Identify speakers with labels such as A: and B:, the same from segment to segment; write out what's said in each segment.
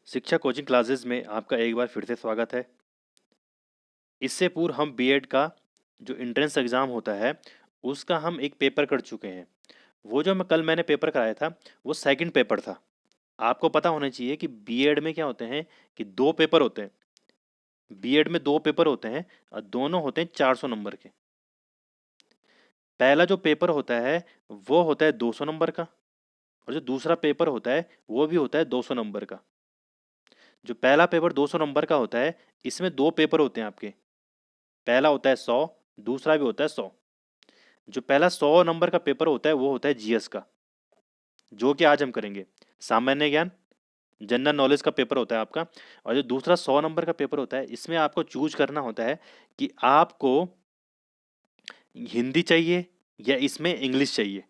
A: शिक्षा coaching classes में आपका एक बार फिर से स्वागत है। इससे पूर्व हम बीएड का जो एंट्रेंस एग्ज़ाम होता है, उसका हम एक पेपर कर चुके हैं। वो जो मैंने पेपर कराया था, वो सेकंड पेपर था। आपको पता होना चाहिए कि बीएड में क्या होते हैं कि 2 पेपर होते हैं। बीएड में 2 पेपर होते हैं और दोनों होते हैं 400 नंबर के। पहला जो पेपर होता है, वो होता है 200 नंबर का और जो दूसरा पेपर होता है, वो भी होता है 200 नंबर का। जो पहला पेपर 200 नंबर का होता है, इसमें 2 पेपर होते हैं आपके। पहला होता है 100, दूसरा भी होता है 100। जो पहला 100 नंबर का पेपर होता है वो होता है जीएस का, जो कि आज हम करेंगे। सामान्य ज्ञान, जनरल नॉलेज का पेपर होता है आपका। और जो दूसरा 100 नंबर का पेपर होता है, इसमें आपको चूज करना होता है कि आपको हिंदी चाहिए या इसमें इंग्लिश चाहिए।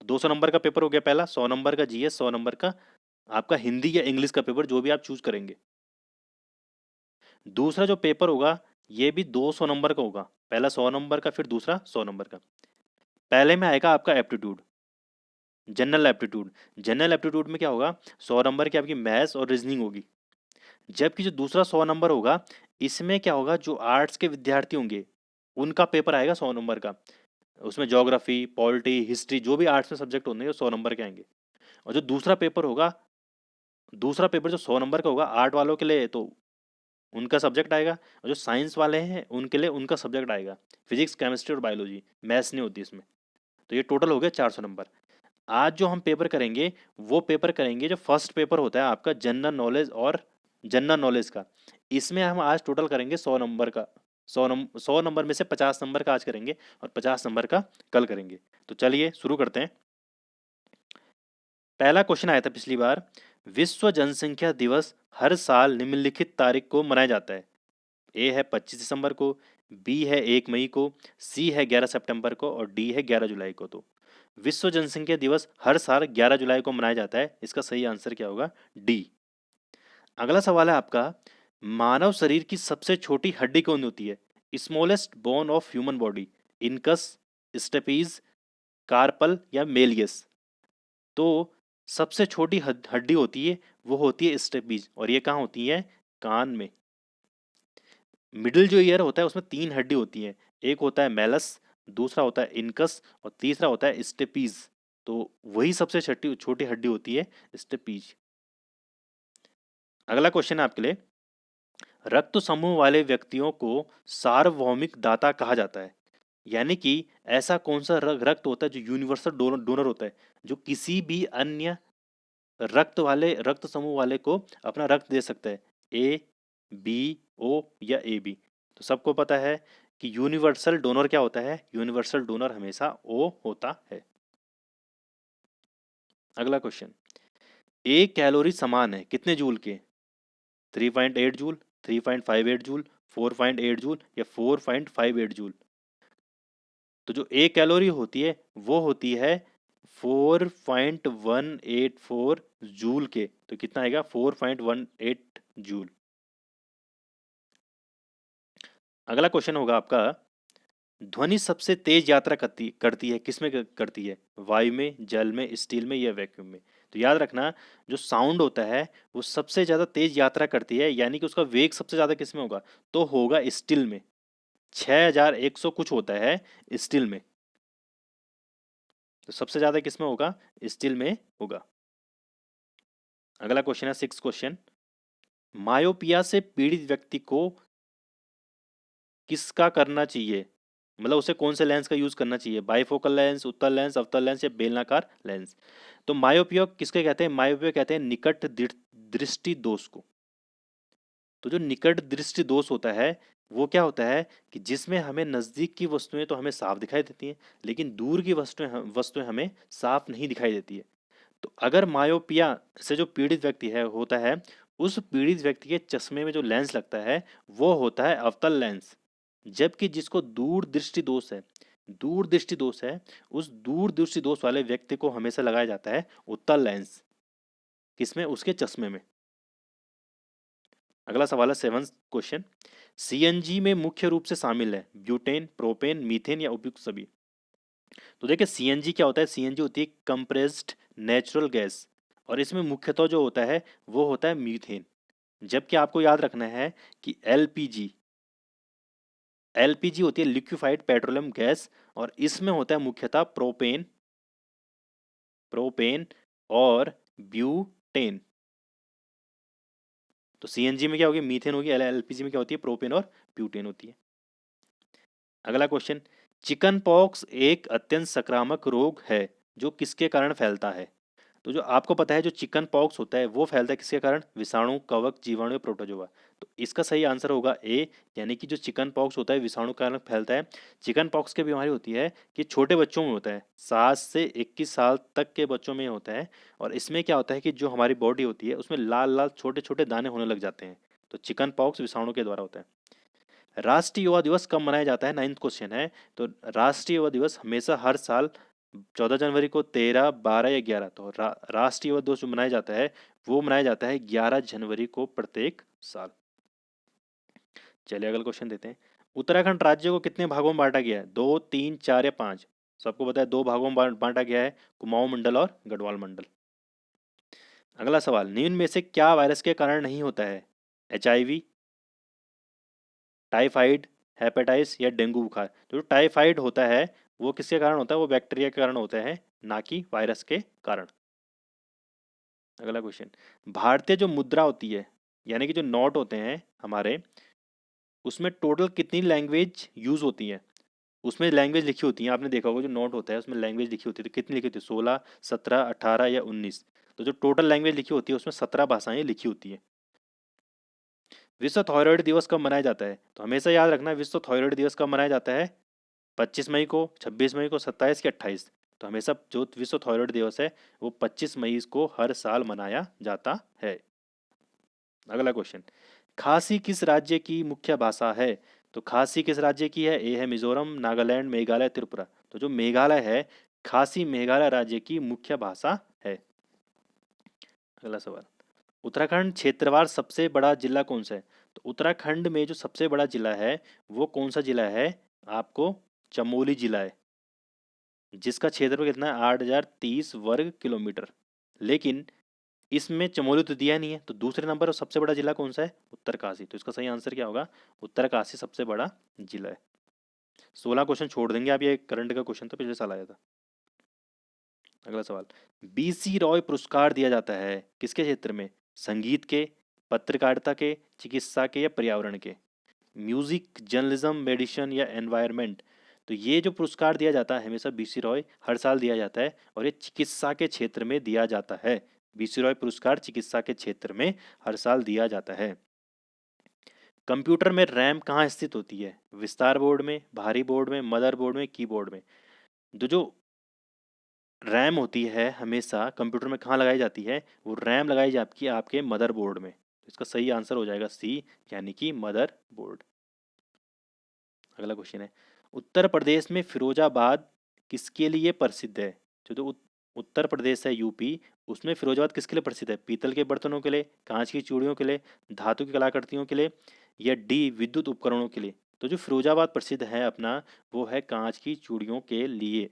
A: 200 नंबर का पेपर हो गया पहला, 100 नंबर का जीएस, 100 नंबर का आपका हिंदी या इंग्लिश का पेपर, जो भी आप चूज करेंगे। दूसरा जो पेपर होगा, ये भी 200 नंबर का होगा। पहला 100 नंबर का, फिर दूसरा 100 नंबर का। पहले में आएगा आपका aptitude, general aptitude. General aptitude में क्या होगा, 100 नंबर की आपकी मैथ्स और रीजनिंग होगी। जबकि जो दूसरा 100 नंबर होगा, इसमें क्या होगा, जो आर्ट्स के विद्यार्थी होंगे उनका पेपर आएगा 100 नंबर का। उसमें ज्योग्राफी, पॉलिटी, हिस्ट्री, जो भी आर्ट्स में सब्जेक्ट होंगे वो 100 नंबर के आएंगे। और जो दूसरा पेपर होगा, दूसरा पेपर जो 100 नंबर का होगा, आर्ट वालों के लिए तो उनका सब्जेक्ट आएगा, और जो साइंस वाले हैं उनके लिए उनका सब्जेक्ट आएगा। फिजिक्स, केमिस्ट्री और बायोलॉजी, मैथ्स नहीं होती इसमें। तो ये टोटल हो गया 400 नंबर। आज जो हम पेपर करेंगे, वो पेपर करेंगे जो फर्स्ट पेपर होता है आपका जनरल नॉलेज और जनरल नॉलेज का। इसमें हम आज टोटल करेंगे 100 नंबर का। 100 नंबर में से 50 नंबर का आज करेंगे और 50 नंबर का कल करेंगे। तो चलिए शुरू करते हैं। पहला क्वेश्चन आया था पिछली बार, विश्व जनसंख्या दिवस हर साल निम्नलिखित तारीख को मनाया जाता है। ए है 25 दिसंबर को, बी है 1 मई को, सी है 11 सितंबर को और डी है 11 जुलाई को। तो विश्व जनसंख्या दिवस हर साल 11 जुलाई को मनाया जाता है। इसका सही आंसर क्या होगा, डी। अगला सवाल है आपका, मानव शरीर की सबसे छोटी हड्डी कौन होती है? Smallest bone of human body, incus, stapes, carpal या मेलियस। तो सबसे छोटी हड्डी होती है, वो होती है स्टेपीज, और ये कहाँ होती है, कान में। मिडिल जो ईयर होता है उसमें 3 हड्डी होती हैं। एक होता है मेलस, दूसरा होता है इनकस और तीसरा होता है स्टेपीज। तो वही सबसे छोटी छोटी हड्डी होती है, स्टेपीज। अगला क्वेश्चन है आपके लिए, रक्त समूह वाले व्यक्तियों को सार्वभौमिक दाता कहा जाता है। यानी कि ऐसा कौन सा रक्त होता है जो यूनिवर्सल डोनर डोनर होता है, जो किसी भी अन्य रक्त समूह वाले को अपना रक्त दे सकता है। ए, बी, ओ या ए बी। तो सबको पता है कि यूनिवर्सल डोनर क्या होता है, यूनिवर्सल डोनर हमेशा ओ होता है। अगला क्वेश्चन, एक कैलोरी समान है कितने जूल के? 3.8 जूल, 3.58 जूल, 4.8 जूल या 4.58 जूल। तो जो एक कैलोरी होती है वो होती है 4.184 जूल के। तो कितना आएगा, 4.18 जूल। अगला क्वेश्चन होगा आपका, ध्वनि सबसे तेज यात्रा करती करती है किसमें करती है? वायु में, जल में, स्टील में या वैक्यूम में। तो याद रखना, जो साउंड होता है वो सबसे ज्यादा तेज यात्रा करती है, यानी कि उसका वेग सबसे ज्यादा किसमें होगा, तो होगा स्टील में। 6100 कुछ होता है स्टील में। तो सबसे ज्यादा किसमें होगा, स्टील में होगा। अगला क्वेश्चन है 6 क्वेश्चन, मायोपिया से पीड़ित व्यक्ति को किसका करना चाहिए, मतलब उसे कौन से लेंस का यूज करना चाहिए? बाइफोकल लेंस, उत्तल लेंस, अवतल लेंस या बेलनाकार लेंस। तो मायोपिया किसके कहते हैं, मायोपिया कहते हैं निकट दृष्टि दोष को। तो जो निकट दृष्टि दोष होता है, वो क्या होता है कि जिसमें हमें नजदीक की वस्तुएं तो हमें साफ दिखाई देती हैं, लेकिन दूर की वस्तुएं हमें साफ नहीं दिखाई देती है। तो अगर मायोपिया से जो पीड़ित व्यक्ति है होता है, उस पीड़ित व्यक्ति के चश्मे में जो लेंस लगता है वो होता है अवतल लेंस। जबकि जिसको दूर दृष्टि दोष है, दूर दृष्टि दोष है, उस दूर दृष्टि दोष वाले व्यक्ति को हमेशा लगाया जाता है उत्तल लेंस। किसमें, उसके चश्मे में। अगला सवाल है 7th क्वेश्चन, सीएनजी में मुख्य रूप से शामिल है ब्यूटेन, प्रोपेन, मीथेन या उपयुक्त सभी। तो देखिए सीएनजी क्या होता है, सीएनजी होती है कंप्रेस्ड नेचुरल गैस, और इसमें मुख्यतः जो होता है वो होता है मीथेन। जबकि आपको याद रखना है कि एलपीजी एलपीजी होती है लिक्विफाइड पेट्रोलियम गैस, और इसमें होता है मुख्यतः प्रोपेन प्रोपेन और ब्यूटेन। तो सीएनजी में क्या होगी, मीथेन होगी, एलपीजी में क्या होती है, प्रोपेन और ब्यूटेन होती है। अगला क्वेश्चन, चिकन पॉक्स एक अत्यंत संक्रामक रोग है जो किसके कारण फैलता है? तो जो आपको पता है जो चिकन पॉक्स होता है वो फैलता है किसके कारण, विषाणु, कवक, जीवाणु या प्रोटोजोआ। तो इसका सही आंसर होगा ए, यानी कि जो चिकन पॉक्स होता है विषाणु के कारण फैलता है। चिकन पॉक्स की बीमारी होती है कि छोटे बच्चों में होता है, 7 से 21 साल तक के बच्चों में होता है। और इसमें क्या होता है कि जो हमारी बॉडी होती है उसमें लाल लाल छोटे छोटे दाने होने लग जाते हैं। तो चिकन पॉक्स विषाणु के द्वारा होता है। राष्ट्रीय युवा दिवस कब मनाया जाता है, 9th क्वेश्चन है। तो राष्ट्रीय युवा दिवस हमेशा हर साल 14 जनवरी को, 13, 12 या 11, तो राष्ट्रीय युवा दिवस जो मनाया जाता है वो मनाया जाता है 11 जनवरी को प्रत्येक साल। चलिए अगला क्वेश्चन देते हैं। उत्तराखंड राज्य को कितने भागों में बांटा गया है, 2, 3, 4 या 5? सबको पता है 2 भागों में बांटा गया है, कुमाऊं मंडल और गढ़वाल मंडल। अगला सवाल, निम्न में से क्या वायरस के कारण नहीं होता है, HIV, टाइफाइड, हेपेटाइटिस या डेंगू बुखार? तो जो टाइफाइड होता है वो किसके कारण होता है, वो बैक्टीरिया के कारण होता है, ना कि वायरस के कारण। अगला क्वेश्चन, भारतीय जो मुद्रा होती है यानी कि जो नोट होते हैं हमारे, उसमें टोटल कितनी लैंग्वेज यूज होती है? उसमें लैंग्वेज लिखी होती है, आपने देखा होगा जो नोट होता है उसमें लैंग्वेज लिखी होती है, तो कितनी लिखी होती है, 16, 17, 18 या 19? तो जो टोटल लैंग्वेज लिखी होती है उसमें 17 भाषाएं लिखी होती है। विश्व थायराइड दिवस कब मनाया जाता है? तो हमेशा याद रखना, विश्व थायराइड दिवस कब मनाया जाता है, 25 मई को, 26 मई को, 27 के 28? तो हमेशा जो विश्व थायराइड दिवस है वो 25 मई को हर साल मनाया जाता है। अगला क्वेश्चन, खासी किस राज्य की मुख्य भाषा है? तो खासी किस राज्य की है, ए है मिजोरम, नागालैंड, मेघालय, त्रिपुरा? तो जो मेघालय है, खासी मेघालय राज्य की मुख्य भाषा है। अगला सवाल, उत्तराखंड क्षेत्रवार सबसे बड़ा जिला कौन सा है? तो उत्तराखंड में जो सबसे बड़ा जिला है वो कौन सा जिला है, आपको चमोली जिला है, जिसका क्षेत्रफल कितना है, 8030 वर्ग किलोमीटर। लेकिन इसमें चमोली तो दिया नहीं है, तो दूसरे नंबर पर सबसे बड़ा जिला कौन सा है, उत्तरकाशी। तो इसका सही आंसर क्या होगा, उत्तरकाशी सबसे बड़ा जिला है। 16 क्वेश्चन छोड़ देंगे आप, ये करंट का क्वेश्चन था, पिछले साल आया था। अगला सवाल, BC रॉय पुरस्कार दिया जाता है किसके क्षेत्र में, संगीत के, पत्रकारिता के, चिकित्सा के या पर्यावरण के? म्यूजिक, जर्नलिज्म, मेडिसिन या एनवायरनमेंट? तो ये जो पुरस्कार दिया जाता है हमेशा BC रॉय हर साल दिया जाता है, और ये चिकित्सा के क्षेत्र में दिया जाता है। BC रॉय पुरस्कार चिकित्सा के क्षेत्र में हर साल दिया जाता है। कंप्यूटर में रैम कहाँ स्थित होती है, विस्तार बोर्ड में, बाहरी बोर्ड में, मदर बोर्ड में, कीबोर्ड में? तो जो रैम होती है हमेशा कंप्यूटर में कहाँ लगाई जाती है, वो रैम लगाई जाती है आपके मदर बोर्ड में। तो इसका सही आंसर हो जाएगा सी, यानी कि मदर बोर्ड। अगला क्वेश्चन है, उत्तर प्रदेश में फिरोजाबाद किसके लिए प्रसिद्ध है? जो उत्तर प्रदेश है, यूपी, उसमें फिरोजाबाद किसके लिए प्रसिद्ध है, पीतल के बर्तनों के लिए, कांच की चूड़ियों के लिए, धातु की कलाकृतियों के लिए, या डी विद्युत उपकरणों के लिए? तो जो फिरोजाबाद प्रसिद्ध है अपना, वो है कांच की चूड़ियों के लिए।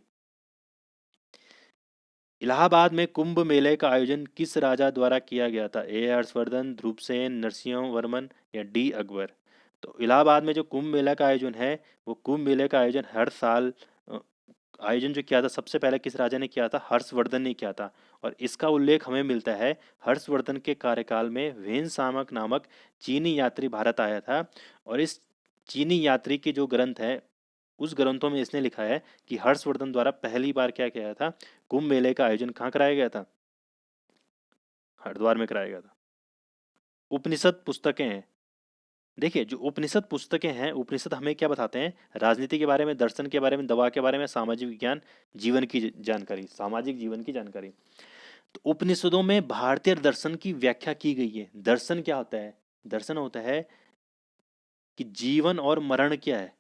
A: इलाहाबाद में कुंभ मेले का आयोजन किस राजा द्वारा किया गया था, ए हर्षवर्धन, ध्रुवसेन, नरसिंह वर्मन या डी अकबर? तो इलाहाबाद में जो कुंभ मेला का आयोजन है, वो कुंभ मेले का आयोजन हर साल आयोजन जो किया था सबसे पहले किस राजा ने किया था, हर्षवर्धन ने किया था। और इसका उल्लेख हमें मिलता है हर्षवर्धन के कार्यकाल में वेन सामक नामक चीनी यात्री भारत आया था, और इस चीनी यात्री के जो ग्रंथ है उस ग्रंथों में इसने लिखा है कि हर्षवर्धन द्वारा पहली बार क्या किया था, कुंभ मेले का आयोजन कहाँ कराया गया था, हरिद्वार में कराया गया था। उपनिषद पुस्तकें हैं, देखिए जो उपनिषद पुस्तकें हैं, उपनिषद हमें क्या बताते हैं, राजनीति के बारे में, दर्शन के बारे में, दवा के बारे में, सामाजिक विज्ञान, जीवन की जानकारी, सामाजिक जीवन की जानकारी। तो उपनिषदों में भारतीय दर्शन की व्याख्या की गई है। दर्शन क्या होता है, दर्शन होता है कि जीवन और मरण क्या है,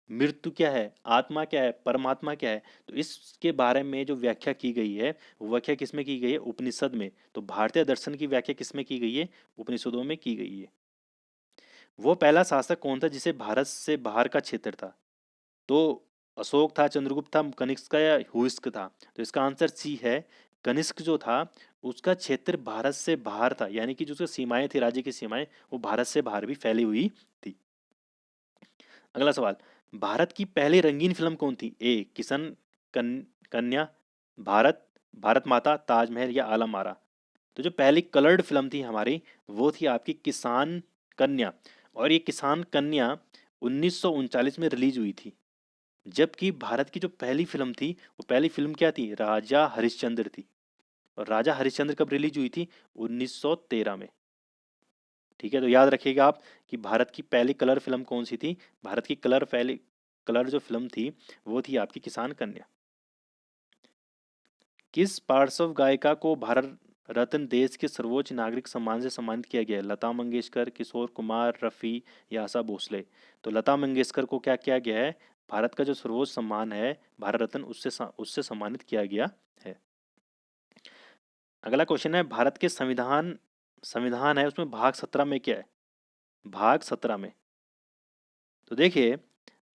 A: मृत्यु क्या है, आत्मा क्या है, परमात्मा क्या है। तो इसके बारे में जो व्याख्या की गई है वो व्याख्या किसमें की गई है, उपनिषद में। तो भारतीय दर्शन की व्याख्या किसमें की गई है, उपनिषदों में की गई है। वो पहला शासक कौन था जिसे भारत से बाहर का क्षेत्र था? तो अशोक था, चंद्रगुप्त था, कनिष्क का या हुइस्क था? तो इसका आंसर सी है, कनिष्क जो था उसका क्षेत्र भारत से बाहर था, यानी कि जो उसकी सीमाएं थी, राज्य की सीमाएं, वो भारत से बाहर भी फैली हुई थी। अगला सवाल, भारत की पहली रंगीन फिल्म कौन थी? ए किशन कन्या, भारत, भारत माता, ताजमहल या आलम आरा? तो जो पहली कलर्ड फिल्म थी हमारी, वो थी आपकी किसान कन्या। और ये किसान कन्या 1939 में रिलीज हुई थी। जबकि भारत की जो पहली फिल्म थी, वो पहली फिल्म क्या थी? राजा हरिश्चंद्र थी। और राजा हरिश्चंद्र कब रिलीज हुई थी? 1913 में। ठीक है, तो याद रखिएगा आप कि भारत की पहली कलर फिल्म कौन सी थी। भारत की पहली कलर जो फिल्म थी, वो थी आपकी किसान कन्या। किस पार्श्व गायिका को भारत रत्न, देश के सर्वोच्च नागरिक सम्मान से सम्मानित किया गया है? लता मंगेशकर, किशोर कुमार, रफ़ी या आशा भोसले? तो लता मंगेशकर को क्या किया गया है? भारत का जो सर्वोच्च सम्मान है भारत रत्न, उससे सम्मानित किया गया है। अगला क्वेश्चन है, भारत के संविधान संविधान है उसमें भाग 17 में क्या है? भाग 17 में तो देखिए,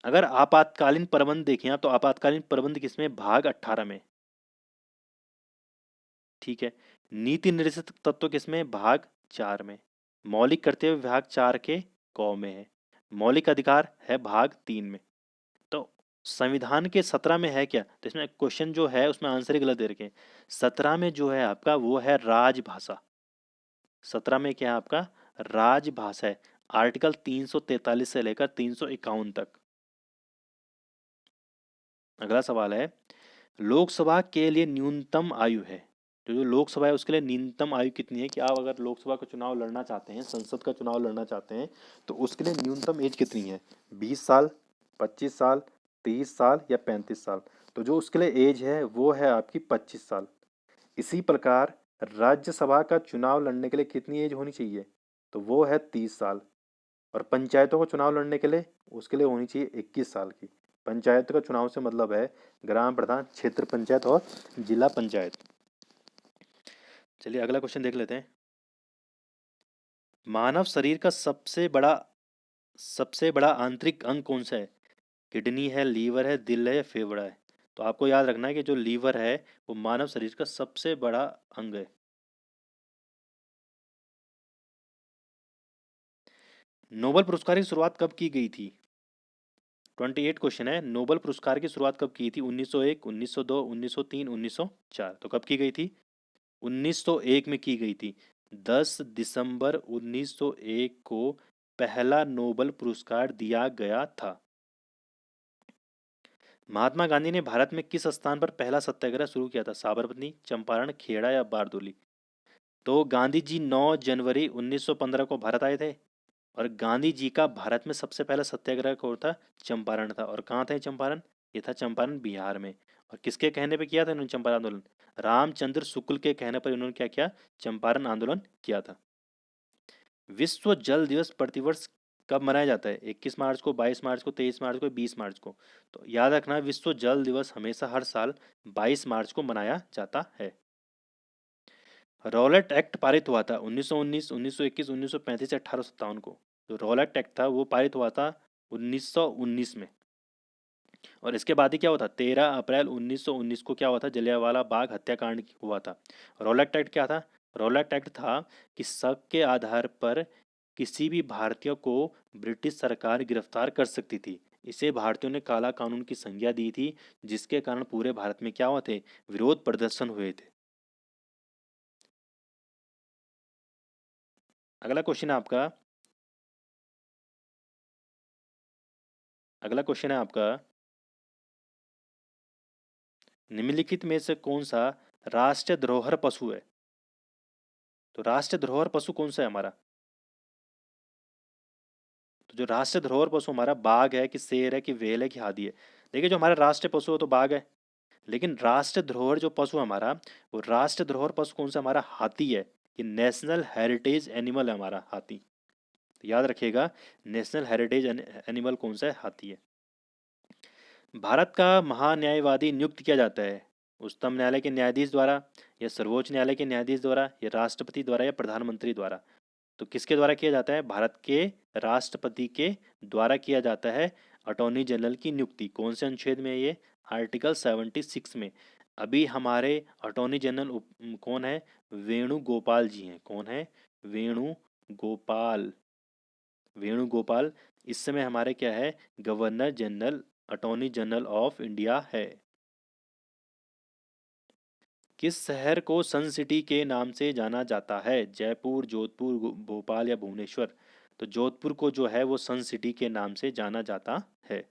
A: अगर आपातकालीन प्रबंध देखें आप, तो आपातकालीन प्रबंध किसमें? भाग 18 में। ठीक है, नीति निर्देशक तत्व किसमें? भाग 4 में। मौलिक कर्तव्य भाग 4 के क में है। मौलिक अधिकार है भाग 3 में। तो संविधान के 17 में है क्या? तो इसमें क्वेश्चन जो है उसमें आंसर ही गलत दे रखे हैं। 17 में जो है आपका वो है राजभाषा। 17 में क्या है आपका? राजभाषा है। आर्टिकल 343 से लेकर 351 तक। अगला सवाल है, लोकसभा के लिए न्यूनतम आयु है, तो जो लोकसभा है उसके लिए न्यूनतम आयु कितनी है? कि आप अगर लोकसभा का चुनाव लड़ना चाहते हैं, संसद का चुनाव लड़ना चाहते हैं, तो उसके लिए न्यूनतम एज कितनी है? 20 साल, 25 साल, 30 साल या 35 साल? तो जो उसके लिए एज है वो है आपकी 25 साल। इसी प्रकार राज्यसभा का चुनाव लड़ने के लिए कितनी एज होनी चाहिए? तो वो है 30 साल। और पंचायतों का चुनाव लड़ने के लिए उसके लिए होनी चाहिए 21 साल की। पंचायत का चुनाव से मतलब है ग्राम प्रधान, क्षेत्र पंचायत और जिला पंचायत। चलिए अगला क्वेश्चन देख लेते हैं। मानव शरीर का सबसे बड़ा आंतरिक अंग कौन सा है? किडनी है, लीवर है, दिल है या फेफड़ा है? तो आपको याद रखना है कि जो लीवर है वो मानव शरीर का सबसे बड़ा अंग है। नोबेल पुरस्कार की शुरुआत कब की गई थी? 28 क्वेश्चन है। नोबेल पुरस्कार की शुरुआत कब की थी? 1901, 1902, 1903, 1904? तो कब की गई थी? 1901 में की गई थी। 10 दिसंबर 1901 को पहला नोबेल पुरस्कार दिया गया था। महात्मा गांधी ने भारत में किस स्थान पर पहला सत्याग्रह शुरू किया था? साबरमती, चंपारण, खेड़ा या बारदोली? तो गांधी जी 9 जनवरी 1915 को भारत आए थे। और गांधी जी का भारत में सबसे पहला सत्याग्रह कौन था? चंपारण था। और कहाँ था ये चंपारण? ये था चंपारण बिहार में। और किसके कहने पे किया था इन्होंने चंपारण आंदोलन? रामचंद्र शुक्ल के कहने पर इन्होंने क्या किया? चंपारण आंदोलन किया था। विश्व जल दिवस प्रतिवर्ष कब मनाया जाता है? 21 मार्च को, 22 मार्च को, 23 मार्च को, 20 मार्च को? तो याद रखना, विश्व जल दिवस हमेशा हर साल 22 मार्च को मनाया जाता है। रॉलेट एक्ट पारित हुआ था 1919, 1921, 1935 या 1857 को? जो रॉलेट एक्ट था वो पारित हुआ था 1919 में। और इसके बाद ही क्या हुआ था? 13 अप्रैल 1919 को क्या हुआ था? जलियांवाला बाग हत्याकांड हुआ था। रॉलेट एक्ट क्या था? रॉलेट एक्ट था कि शक के आधार पर किसी भी भारतीय को ब्रिटिश सरकार गिरफ्तार कर सकती थी। इसे भारतीयों ने काला कानून की संज्ञा दी थी, जिसके कारण पूरे भारत में क्या हुए थे? विरोध प्रदर्शन हुए थे। अगला क्वेश्चन है आपका अगला क्वेश्चन है आपका, निम्नलिखित में से कौन सा राष्ट्रीय धरोहर पशु है? तो राष्ट्रीय धरोहर पशु कौन सा है हमारा? तो जो राष्ट्रीय धरोहर पशु हमारा बाघ है कि शेर है कि व्हेल है कि हाथी है? देखिए, जो हमारा राष्ट्रीय पशु है तो बाघ है। लेकिन राष्ट्रीय धरोहर जो पशु हमारा, वो राष्ट्रीय धरोहर पशु कौन सा हमारा? हाथी है। कि नेशनल हेरिटेज एनिमल है हमारा हाथी। तो याद रखिएगा, नेशनल हेरिटेज एनिमल कौन सा है? हाथी है। भारत का महान्यायवादी नियुक्त किया जाता है उच्चतम न्यायालय के न्यायाधीश द्वारा, या सर्वोच्च न्यायालय के न्यायाधीश द्वारा, या राष्ट्रपति द्वारा, या प्रधानमंत्री द्वारा? तो किसके द्वारा किया जाता है? भारत के राष्ट्रपति के द्वारा किया जाता है अटॉर्नी जनरल की नियुक्ति। कौन से अनुच्छेद में है ये? आर्टिकल 76 में। अभी हमारे अटॉर्नी जनरल कौन है? वेणुगोपाल जी हैं। कौन है? वेणुगोपाल। वेणुगोपाल इस समय हमारे क्या है? Governor general, attorney general of India है। किस शहर को सन सिटी के नाम से जाना जाता है? जयपुर, जोधपुर, भोपाल या भुवनेश्वर? तो जोधपुर को जो है वो सन सिटी के नाम से जाना जाता है।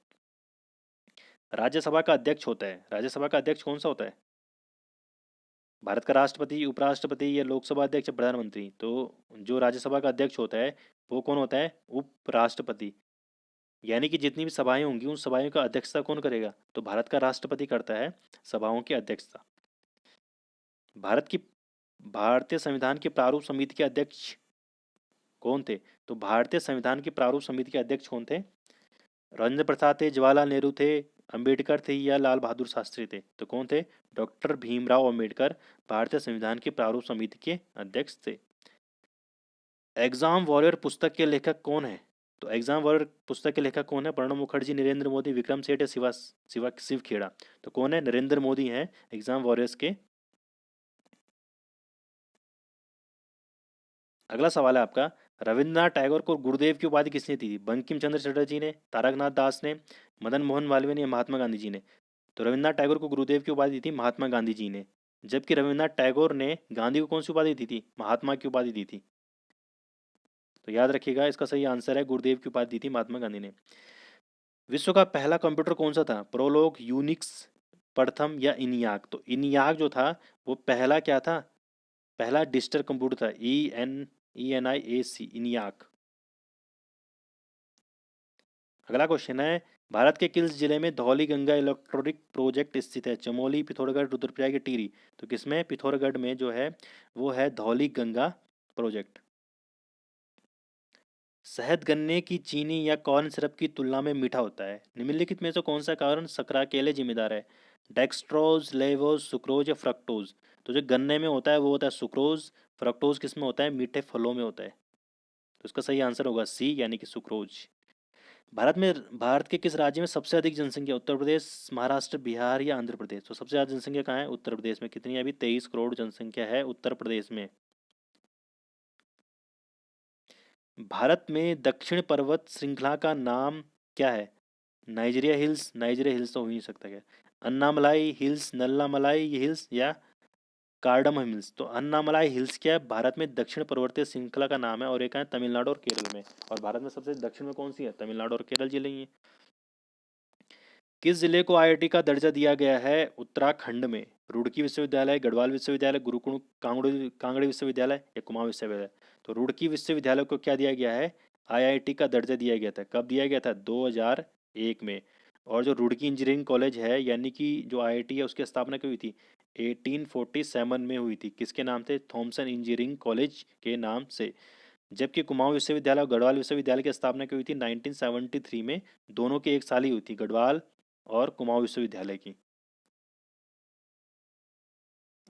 A: राज्यसभा का अध्यक्ष होता है, राज्यसभा का अध्यक्ष कौन सा होता है? भारत का राष्ट्रपति, उपराष्ट्रपति या लोकसभा अध्यक्ष या प्रधानमंत्री? तो जो राज्यसभा का अध्यक्ष होता है वो कौन होता है? उपराष्ट्रपति। यानी कि जितनी भी सभाएं होंगी उन सभाओं का अध्यक्षता कौन करेगा? तो भारत का राष्ट्रपति करता है सभाओं की अध्यक्षता। भारत की भारतीय संविधान की प्रारूप समिति के अध्यक्ष कौन थे? तो भारतीय संविधान की प्रारूप समिति के अध्यक्ष कौन थे? राजेंद्र प्रसाद थे, जवाहरलाल नेहरू थे, अंबेडकर थे या लाल बहादुर शास्त्री थे? तो कौन थे? डॉक्टर भीमराव अंबेडकर भारतीय संविधान की प्रारूप समिति के अध्यक्ष थे। एग्जाम वॉरियर पुस्तक के लेखक कौन है? तो एग्जाम वॉरियर पुस्तक के लेखक कौन है? प्रणब मुखर्जी, नरेंद्र मोदी, विक्रम सेठ या शिव खेड़ा? तो कौन है? नरेंद्र मोदी हैं एग्जाम वॉरियर्स के। अगला सवाल है आपका, रविंद्रनाथ टैगोर को गुरुदेव की उपाधि किसने दी थी? बंकिम चंद्र चटर्जी ने, तारकनाथ दास ने, मदन मोहन मालवीय ने या महात्मा गांधी जी ने? तो रविंद्रनाथ टैगोर को गुरुदेव की उपाधि दी थी महात्मा गांधी जी ने। जबकि रविंद्रनाथ टैगोर ने गांधी को कौन सी उपाधि दी थी? महात्मा की उपाधि दी थी। तो याद रखिएगा इसका सही आंसर है गुरुदेव की उपाधि दी थी महात्मा गांधी ने। विश्व का पहला कंप्यूटर कौन सा था? प्रोलोग, यूनिक्स, प्रथम या इनियाक? तो इनियाक जो था वो पहला क्या था? पहला डिजिटल कंप्यूटर था। ENIAC, इनियाक। अगला क्वेश्चन है, भारत के किस जिले में धौली गंगा इलेक्ट्रॉनिक प्रोजेक्ट स्थित है? चमोली, पिथौरागढ़, रुद्रप्रयाग या टिहरी? तो किसमें? पिथौरागढ़ में जो है वो है धौली गंगा प्रोजेक्ट। शहद गन्ने की चीनी या कॉर्न सिरप की तुलना में मीठा होता है। निम्नलिखित में से कौन सा कारण शकरा के लिए जिम्मेदार है? डेक्सट्रोज, लेवोज, सुक्रोज या फ्रक्टोज? तो जो गन्ने में होता है वो होता है सुक्रोज। फ्रक्टोज किस में होता है? मीठे फलों में होता है। तो इसका सही आंसर होगा सी, यानी कि सुक्रोज। भारत के किस राज्य में सबसे अधिक जनसंख्या? उत्तर प्रदेश, महाराष्ट्र, बिहार या आंध्र प्रदेश? तो सबसे ज़्यादा जनसंख्या कहाँ है? उत्तर प्रदेश में। कितनी है अभी? 23 करोड़ जनसंख्या है उत्तर प्रदेश में। भारत में दक्षिण पर्वत श्रृंखला का नाम क्या है? Nigeria hills? नाइजीरिया हिल्स तो हो ही नहीं सकता क्या। अन्नामलाई हिल्स, नल्लामलाई हिल्स या कार्डम हिल्स? तो अन्नामलाई हिल्स क्या है? भारत में दक्षिण पर्वतीय श्रृंखला का नाम है और एक है तमिलनाडु और केरल में। और भारत में सबसे दक्षिण में कौन सी है? तमिलनाडु और केरल जिले ही हैं। किस जिले को आईआईटी का दर्जा दिया गया है उत्तराखंड में? रुड़की विश्वविद्यालय, गढ़वाल विश्वविद्यालय, गुरुकुल कांगड़ी विश्वविद्यालय या कुमाऊं विश्वविद्यालय? तो रुड़की विश्वविद्यालय को क्या दिया गया है? आईआईटी का दर्जा दिया गया था। कब दिया गया था? 2001 में। और जो रुड़की इंजीनियरिंग कॉलेज है यानी कि जो आईआईटी है उसकी स्थापना कब हुई थी? 1847 में हुई थी। किसके नाम से? थॉमसन इंजीनियरिंग कॉलेज के नाम से। जबकि कुमाऊं विश्वविद्यालय और गढ़वाल विश्वविद्यालय की स्थापना की हुई थी 1973 में। दोनों की एक साल ही हुई थी, गढ़वाल और कुमाऊं विश्वविद्यालय की।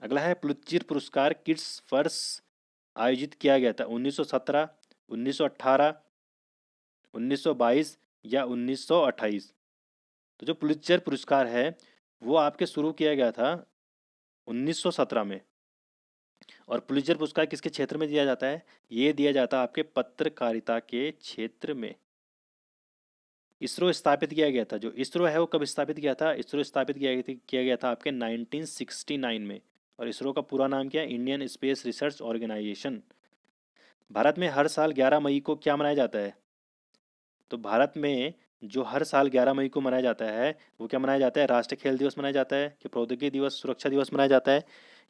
A: अगला है, पुलित्जर पुरस्कार किस वर्ष आयोजित किया गया था? 1917, 1918, 1922 या 1928? तो जो पुलित्जर पुरस्कार है वो आपके शुरू किया गया था 1917 में। और पुलित्जर पुरस्कार किसके क्षेत्र में दिया जाता है? ये दिया जाता है आपके पत्रकारिता के क्षेत्र में। इसरो स्थापित किया गया था, जो इसरो है वो कब स्थापित किया था? इसरो स्थापित किया गया था आपके 1969 में। और इसरो का पूरा नाम क्या है? Indian space research organisation. Bharat में हर साल 11 मई को क्या मनाया जाता है? तो भारत में जो हर साल 11 मई को मनाया जाता है वो क्या मनाया जाता है? राष्ट्रीय खेल दिवस मनाया जाता है कि प्रौद्योगिकी दिवस, सुरक्षा दिवस मनाया जाता है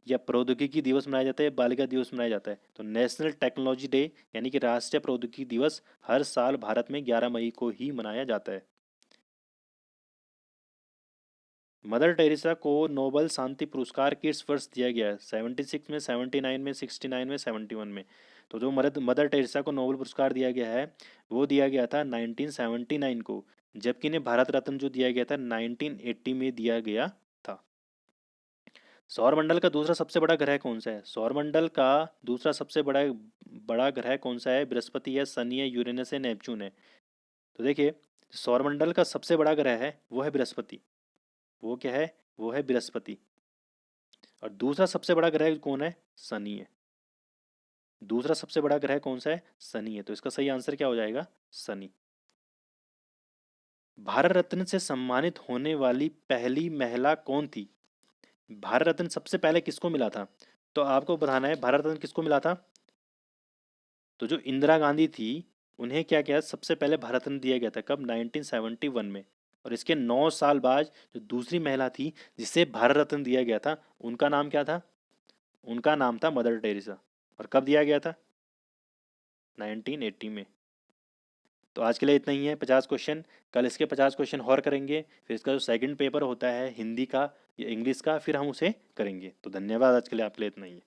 A: या प्रौद्योगिकी दिवस मनाया जाता है, बालिका दिवस मनाया जाता है? तो नेशनल टेक्नोलॉजी डे यानी कि राष्ट्रीय प्रौद्योगिकी दिवस हर साल भारत में 11 मई को ही मनाया जाता है। मदर टेरेसा को नोबल शांति पुरस्कार किस वर्ष दिया गया है? 76 में, 79 में, 69 में, 71 में? तो जो मदर टेरेसा को नोबल पुरस्कार दिया गया है वो दिया गया था 1979 को। जबकि इन्हें भारत रत्न जो दिया गया था 1980 में दिया गया था। सौरमंडल का दूसरा सबसे बड़ा ग्रह कौन सा है? सौरमंडल का दूसरा सबसे बड़ा बड़ा ग्रह कौन सा है? बृहस्पति है, शनि है, यूरेनस है, नेपच्यून है? तो देखिए, सौरमंडल का सबसे बड़ा ग्रह है वो है बृहस्पति। वो क्या है? वो है बृहस्पति। और दूसरा सबसे बड़ा ग्रह कौन है? शनि है। दूसरा सबसे बड़ा ग्रह कौन सा है? शनि है। तो इसका सही आंसर क्या हो जाएगा? शनि। भारत रत्न से सम्मानित होने वाली पहली महिला कौन थी? भारत रत्न सबसे पहले किसको मिला था? तो आपको बताना है भारत रत्न किसको मिला था। तो जो इंदिरा गांधी थी, उन्हें क्या किया, सबसे पहले भारत रत्न दिया गया था कब? 1971 में। और इसके 9 साल बाद जो दूसरी महिला थी जिसे भारत रत्न दिया गया था, उनका नाम क्या था? उनका नाम था मदर टेरेसा। और कब दिया गया था? 1980 में। तो आज के लिए इतना ही है, 50 क्वेश्चन। कल इसके 50 क्वेश्चन और करेंगे, फिर इसका जो सेकंड पेपर होता है हिंदी का या इंग्लिश का, फिर हम उसे करेंगे। तो धन्यवाद, आज के लिए आपके लिए इतना ही है।